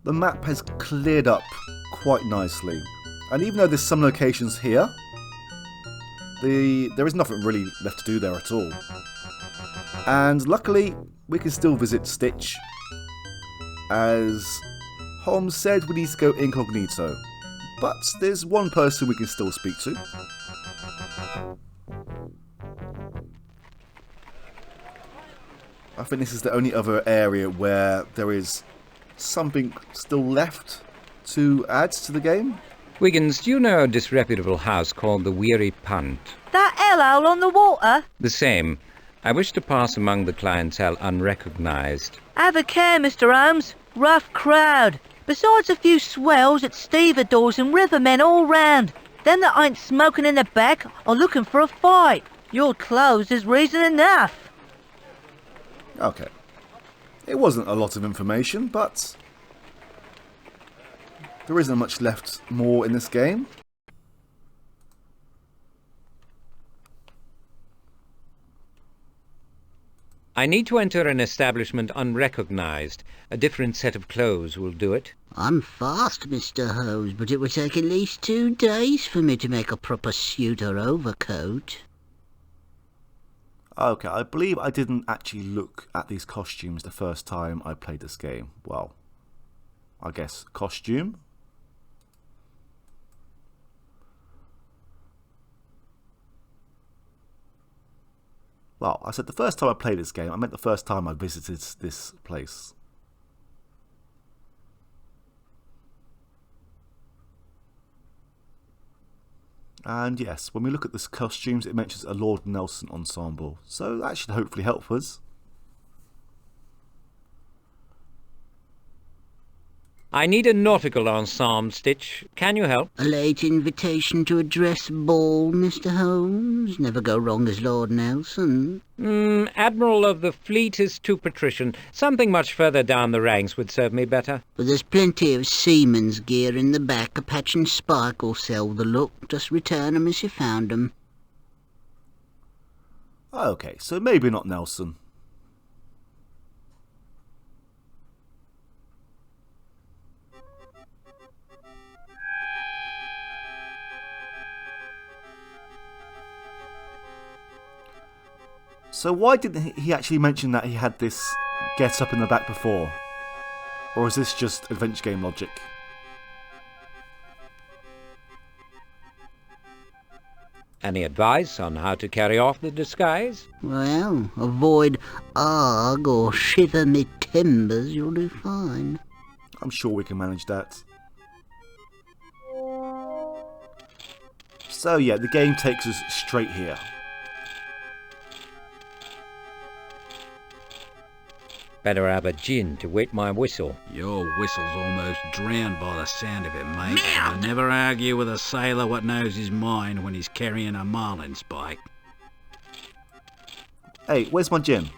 The map has cleared up quite nicely, and even though there's some locations here, there is nothing really left to do there at all. And luckily, we can still visit Stitch. As Holmes said, we need to go incognito, but there's one person we can still speak to. I think this is the only other area where there is something still left to add to the game. Wiggins, do you know a disreputable house called the Weary Punt? That hellhole on the water? The same. I wish to pass among the clientele unrecognised. Have a care, Mr. Holmes. Rough crowd. Besides a few swells at stevedores and rivermen all round. Them that ain't smoking in the back are looking for a fight. Your clothes is reason enough. Okay. It wasn't a lot of information, but there isn't much left more in this game. I need to enter an establishment unrecognised. A different set of clothes will do it. I'm fast, Mr. Holmes, but it would take at least 2 days for me to make a proper suit or overcoat. Okay, I believe I didn't actually look at these costumes the first time I played this game. Well, I guess costume. Well, I said the first time I played this game, I meant the first time I visited this place. And yes, when we look at the costumes, it mentions a Lord Nelson ensemble, so that should hopefully help us. I need a nautical ensemble, Stitch. Can you help? A late invitation to a dress ball, Mr. Holmes. Never go wrong as Lord Nelson. Admiral of the Fleet is too patrician. Something much further down the ranks would serve me better. But there's plenty of seaman's gear in the back. A patch and spike will sell the look. Just return 'em as you found 'em. Okay, so maybe not Nelson. So why didn't he actually mention that he had this get up in the back before? Or is this just adventure game logic? Any advice on how to carry off the disguise? Well, avoid arg or shiver me timbers, you'll do fine. I'm sure we can manage that. So yeah, the game takes us straight here. Better have a gin to wet my whistle. Your whistle's almost drowned by the sound of it, mate. I never argue with a sailor what knows his mind when he's carrying a marlin spike. Hey, where's my gin?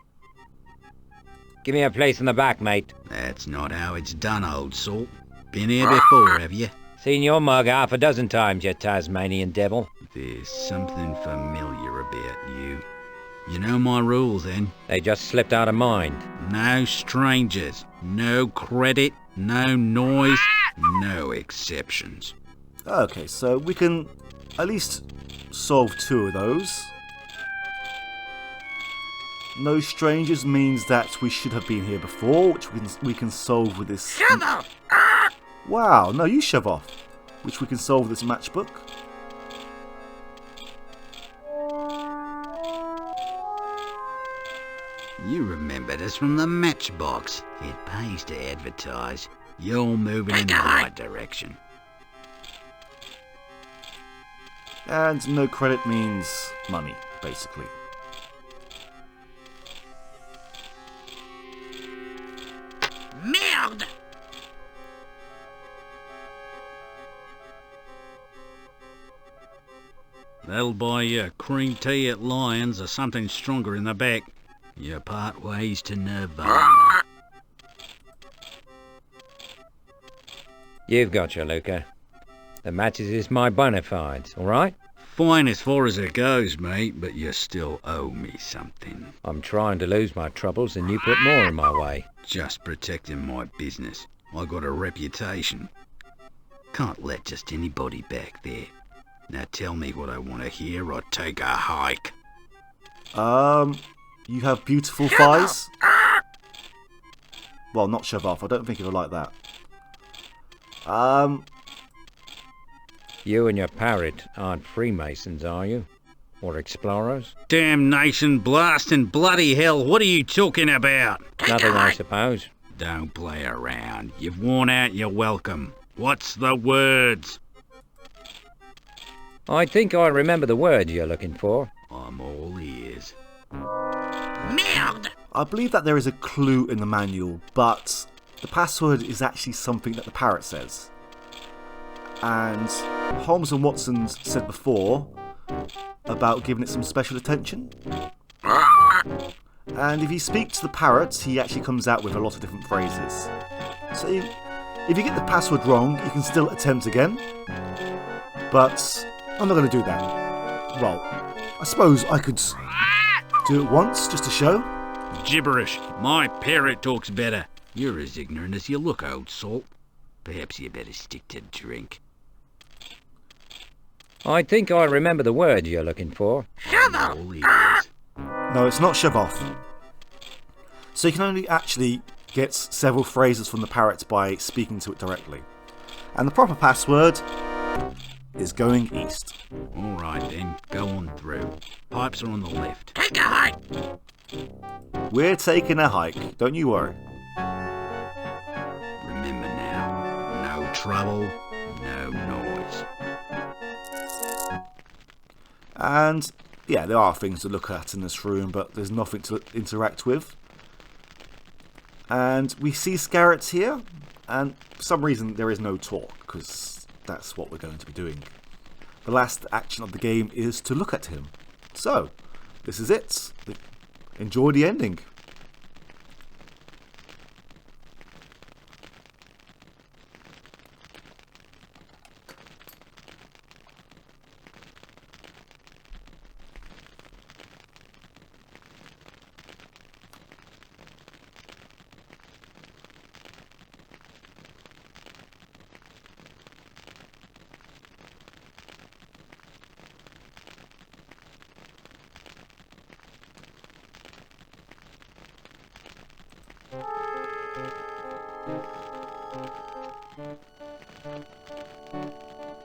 Give me a place in the back, mate. That's not how it's done, old salt. Been here before, have you? Seen your mug 6 times, you Tasmanian devil. There's something familiar about you. You know my rules, then? They just slipped out of mind. No strangers, no credit, no noise, no exceptions. Okay, so we can at least solve 2 of those. No strangers means that we should have been here before, which we can solve with this. Shove off! Wow, no, you shove off. Which we can solve with this matchbook. You remember this from the matchbox. It pays to advertise. You're moving in the right direction. And no credit means money, basically. Merde! They'll buy you a cream tea at Lyons or something stronger in the back. You part ways to Nirvana. You've got your lucre. The matches is my bona fides, all right? fine as far as it goes, mate, but you still owe me something. I'm trying to lose my troubles and you put more in my way. Just protecting my business. I got a reputation. Can't let just anybody back there. Now tell me what I want to hear or take a hike. You have beautiful thighs? Well, not shove off. I don't think it'll like that. You and your parrot aren't Freemasons, are you? Or explorers? Damnation, blasting bloody hell, what are you talking about? Nothing, I suppose. Don't play around. You've worn out your welcome. What's the words? I think I remember the word you're looking for. I'm all ears. I believe that there is a clue in the manual, but the password is actually something that the parrot says. And Holmes and Watson said before about giving it some special attention. And if you speak to the parrot, he actually comes out with a lot of different phrases. So if you get the password wrong, you can still attempt again. But I'm not going to do that. Well, I suppose I could do it once, just to show. Gibberish. My parrot talks better. You're as ignorant as you look, old salt. Perhaps you better stick to drink. I think I remember the word you're looking for. All ears. No, it's not shove off. So you can only actually get several phrases from the parrot by speaking to it directly. And the proper password is going east. All right then, go on through. Pipes are on the left. We're taking a hike, don't you worry. Remember now, no trouble, no noise. And yeah, there are things to look at in this room, but there's nothing to interact with. And we see Scarrett here, and for some reason there is no talk, because that's what we're going to be doing. The last action of the game is to look at him. So, this is it. Enjoy the ending.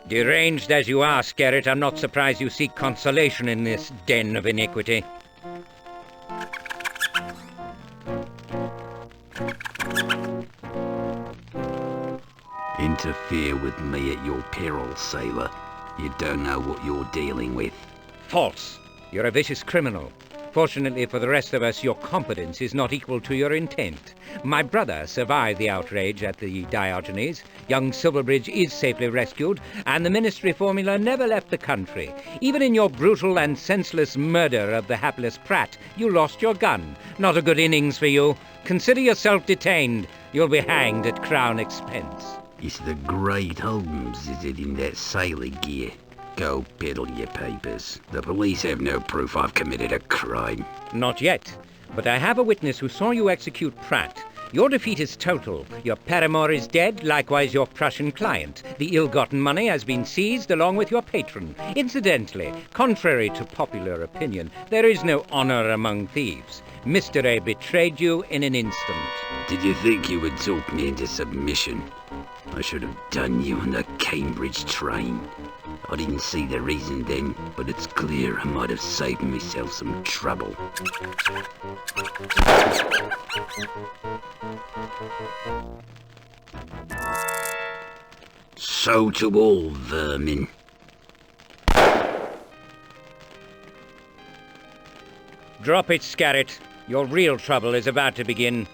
Deranged as you are, Skerritt, I'm not surprised you seek consolation in this den of iniquity. Interfere with me at your peril, sailor. You don't know what you're dealing with. False. You're a vicious criminal. Fortunately for the rest of us, your competence is not equal to your intent. My brother survived the outrage at the Diogenes. Young Silverbridge is safely rescued, and the Ministry formula never left the country. Even in your brutal and senseless murder of the hapless Pratt, you lost your gun. Not a good innings for you. Consider yourself detained. You'll be hanged at Crown expense. It's the great Holmes, is it, in that sailor gear? Go peddle your papers. The police have no proof I've committed a crime. Not yet, but I have a witness who saw you execute Pratt. Your defeat is total. Your paramour is dead, likewise your Prussian client. The ill-gotten money has been seized along with your patron. Incidentally, contrary to popular opinion, there is no honour among thieves. Mr. A betrayed you in an instant. Did you think you would talk me into submission? I should have done you on the Cambridge train. I didn't see the reason then, but it's clear I might have saved myself some trouble. So to all, vermin. Drop it, Scarrett. Your real trouble is about to begin.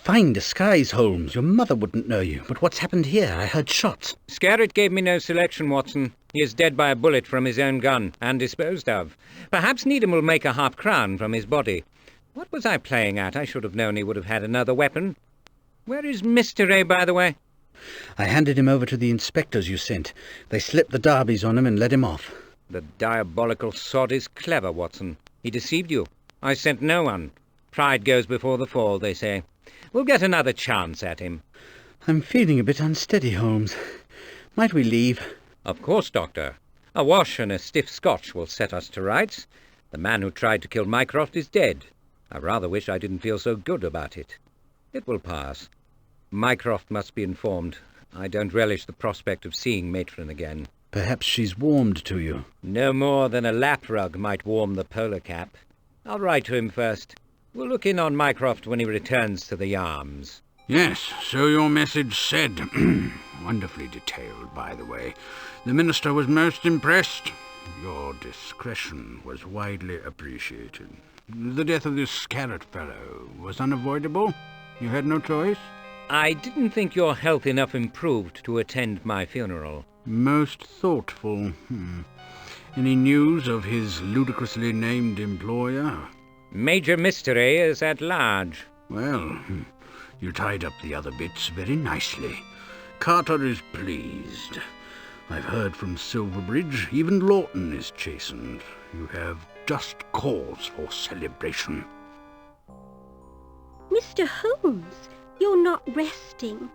Fine disguise, Holmes. Your mother wouldn't know you. But what's happened here? I heard shots. Scarrett gave me no selection, Watson. He is dead by a bullet from his own gun, and disposed of. Perhaps Needham will make a half-crown from his body. What was I playing at? I should have known he would have had another weapon. Where is Mr. A, by the way? I handed him over to the inspectors you sent. They slipped the derbies on him and let him off. The diabolical sod is clever, Watson. He deceived you. I sent no one. Pride goes before the fall, they say. We'll get another chance at him. I'm feeling a bit unsteady, Holmes. Might we leave? Of course, Doctor. A wash and a stiff scotch will set us to rights. The man who tried to kill Mycroft is dead. I rather wish I didn't feel so good about it. It will pass. Mycroft must be informed. I don't relish the prospect of seeing Matron again. Perhaps she's warmed to you. No more than a lap rug might warm the polar cap. I'll write to him first. We'll look in on Mycroft when he returns to the Arms. Yes, so your message said. Wonderfully detailed, by the way. The minister was most impressed. Your discretion was widely appreciated. The death of this Scarrett fellow was unavoidable. You had no choice. I didn't think your health enough improved to attend my funeral. Most thoughtful. Any news of his ludicrously named employer? Major Mystery is at large. Well, you tied up the other bits very nicely. Carter is pleased. I've heard from Silverbridge, even Lawton is chastened. You have just cause for celebration. Mr. Holmes, you're not resting.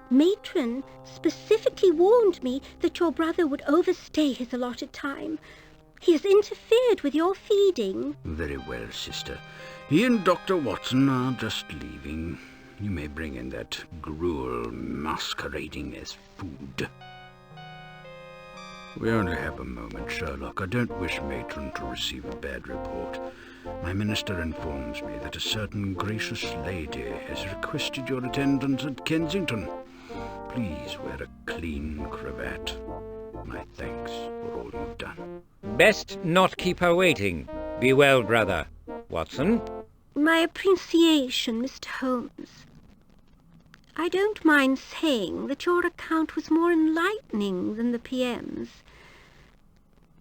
Matron specifically warned me that your brother would overstay his allotted time. He has interfered with your feeding. Very well, sister. He and Dr. Watson are just leaving. You may bring in that gruel masquerading as food. We only have a moment, Sherlock. I don't wish Matron to receive a bad report. My minister informs me that a certain gracious lady has requested your attendance at Kensington. Please wear a clean cravat. My thanks for all you've done. Best not keep her waiting. Be well, brother. Watson? My appreciation, Mr. Holmes. I don't mind saying that your account was more enlightening than the PM's.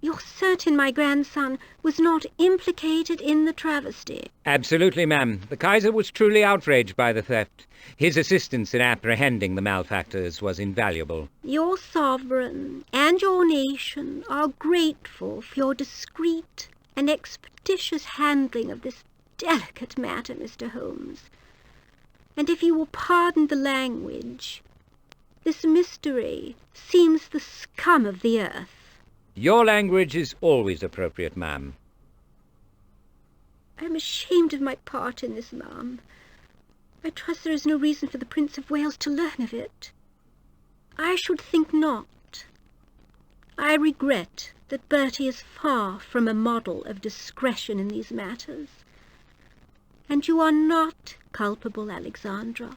You're certain my grandson was not implicated in the travesty? Absolutely, ma'am. The Kaiser was truly outraged by the theft. His assistance in apprehending the malefactors was invaluable. Your sovereign and your nation are grateful for your discreet and expeditious handling of this delicate matter, Mr. Holmes. And if you will pardon the language, this mystery seems the scum of the earth. Your language is always appropriate, ma'am. I'm ashamed of my part in this, ma'am. I trust there is no reason for the Prince of Wales to learn of it. I should think not. I regret that Bertie is far from a model of discretion in these matters. And you are not culpable, Alexandra.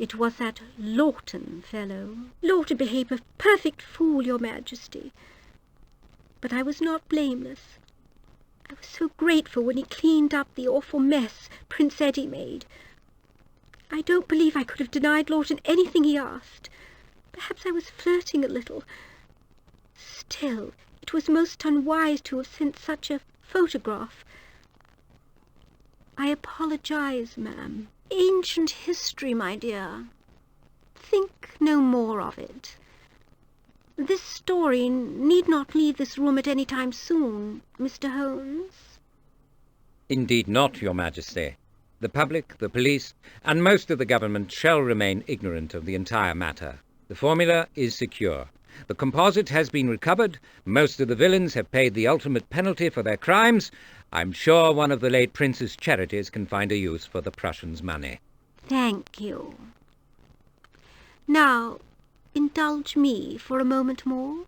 It was that Lawton fellow. Lawton behaved a perfect fool, your Majesty. But I was not blameless. I was so grateful when he cleaned up the awful mess Prince Eddie made. I don't believe I could have denied Lawton anything he asked. Perhaps I was flirting a little. Still, it was most unwise to have sent such a photograph. I apologize, ma'am. Ancient history, my dear. Think no more of it. This story need not leave this room at any time soon, Mr. Holmes. Indeed not, Your Majesty. The public, the police, and most of the government shall remain ignorant of the entire matter. The formula is secure. The composite has been recovered. Most of the villains have paid the ultimate penalty for their crimes. I'm sure one of the late Prince's charities can find a use for the Prussians' money. Thank you. Now, indulge me for a moment more.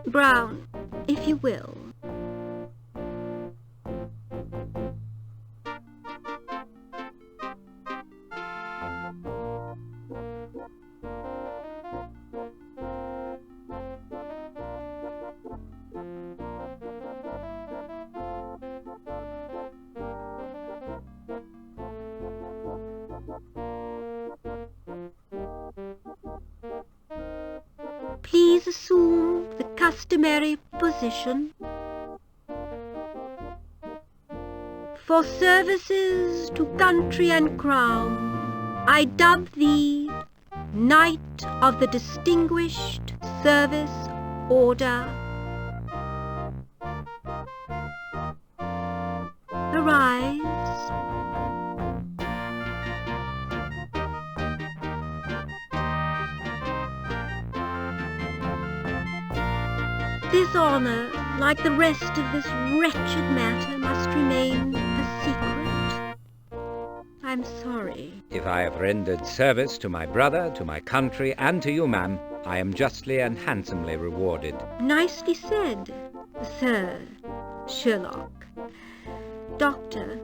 Brown, if you will. customary position. For services to country and crown, I dub thee Knight of the Distinguished Service Order. Arise. This honour, like the rest of this wretched matter, must remain a secret. I'm sorry. If I have rendered service to my brother, to my country, and to you, ma'am, I am justly and handsomely rewarded. Nicely said, Sir Sherlock. Doctor,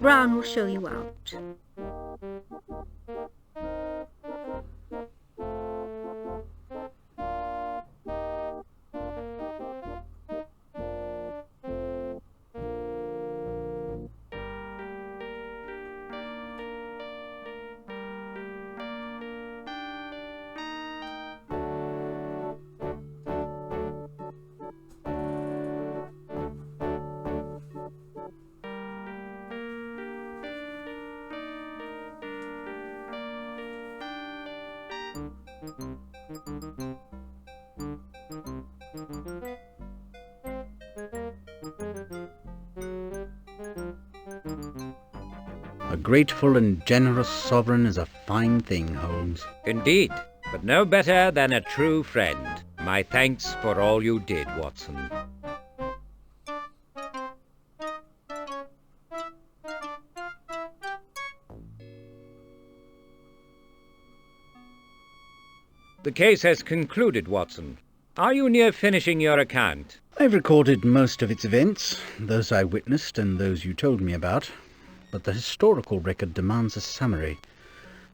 Brown will show you out. A grateful and generous sovereign is a fine thing, Holmes. Indeed, but no better than a true friend. My thanks for all you did, Watson. The case has concluded, Watson. Are you near finishing your account? I've recorded most of its events, those I witnessed and those you told me about, but the historical record demands a summary.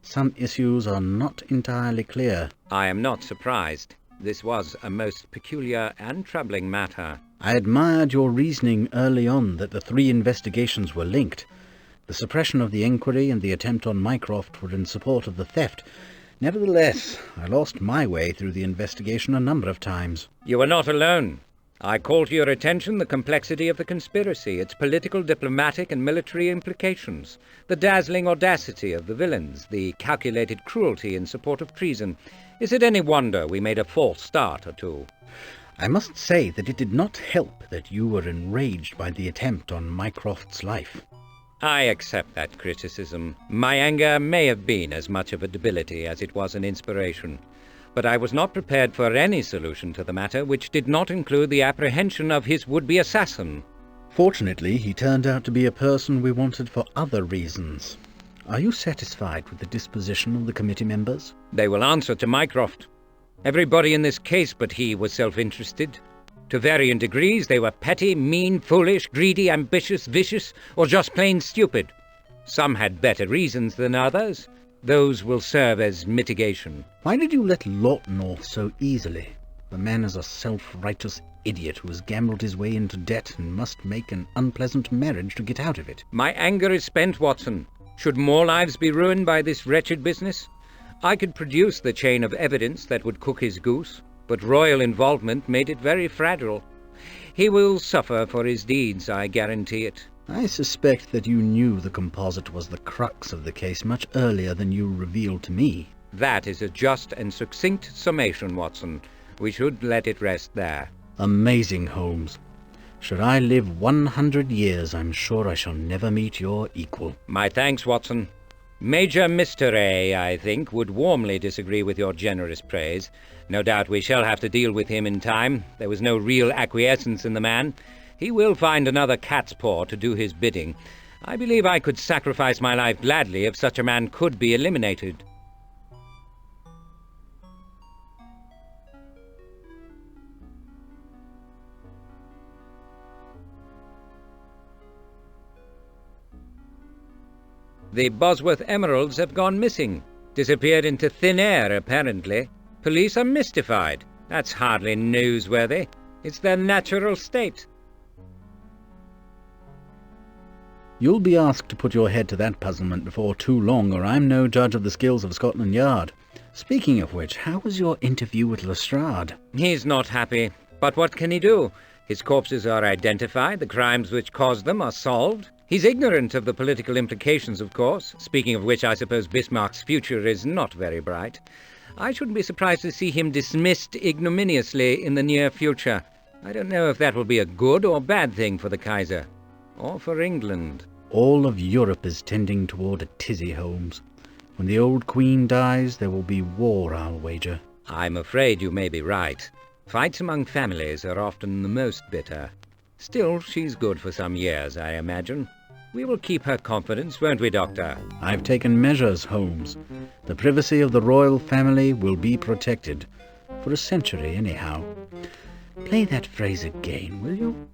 Some issues are not entirely clear. I am not surprised. This was a most peculiar and troubling matter. I admired your reasoning early on that the 3 investigations were linked. The suppression of the inquiry and the attempt on Mycroft were in support of the theft. Nevertheless, I lost my way through the investigation a number of times. You were not alone. I call to your attention the complexity of the conspiracy, its political, diplomatic, and military implications, the dazzling audacity of the villains, the calculated cruelty in support of treason. Is it any wonder we made a false start or two? I must say that it did not help that you were enraged by the attempt on Mycroft's life. I accept that criticism. My anger may have been as much of a debility as it was an inspiration. But I was not prepared for any solution to the matter which did not include the apprehension of his would-be assassin. Fortunately, he turned out to be a person we wanted for other reasons. Are you satisfied with the disposition of the committee members? They will answer to Mycroft. Everybody in this case but he was self-interested. To varying degrees, they were petty, mean, foolish, greedy, ambitious, vicious, or just plain stupid. Some had better reasons than others. Those will serve as mitigation. Why did you let Lawton off so easily? The man is a self-righteous idiot who has gambled his way into debt and must make an unpleasant marriage to get out of it. My anger is spent, Watson. Should more lives be ruined by this wretched business? I could produce the chain of evidence that would cook his goose, but royal involvement made it very fragile. He will suffer for his deeds, I guarantee it. I suspect that you knew the composite was the crux of the case much earlier than you revealed to me. That is a just and succinct summation, Watson. We should let it rest there. Amazing, Holmes. Should I live 100 years, I'm sure I shall never meet your equal. My thanks, Watson. Major Mr. A, I think, would warmly disagree with your generous praise. No doubt we shall have to deal with him in time. There was no real acquiescence in the man. He will find another cat's paw to do his bidding. I believe I could sacrifice my life gladly if such a man could be eliminated. The Bosworth emeralds have gone missing. Disappeared into thin air, apparently. Police are mystified. That's hardly newsworthy. It's their natural state. You'll be asked to put your head to that puzzlement before too long, or I'm no judge of the skills of Scotland Yard. Speaking of which, how was your interview with Lestrade? He's not happy. But what can he do? His corpses are identified, the crimes which caused them are solved. He's ignorant of the political implications, of course. Speaking of which, I suppose Bismarck's future is not very bright. I shouldn't be surprised to see him dismissed ignominiously in the near future. I don't know if that will be a good or bad thing for the Kaiser, or for England. All of Europe is tending toward a tizzy, Holmes. When the old Queen dies, there will be war, I'll wager. I'm afraid you may be right. Fights among families are often the most bitter. Still, she's good for some years, I imagine. We will keep her confidence, won't we, Doctor? I've taken measures, Holmes. The privacy of the royal family will be protected. For a century, anyhow. Play that phrase again, will you?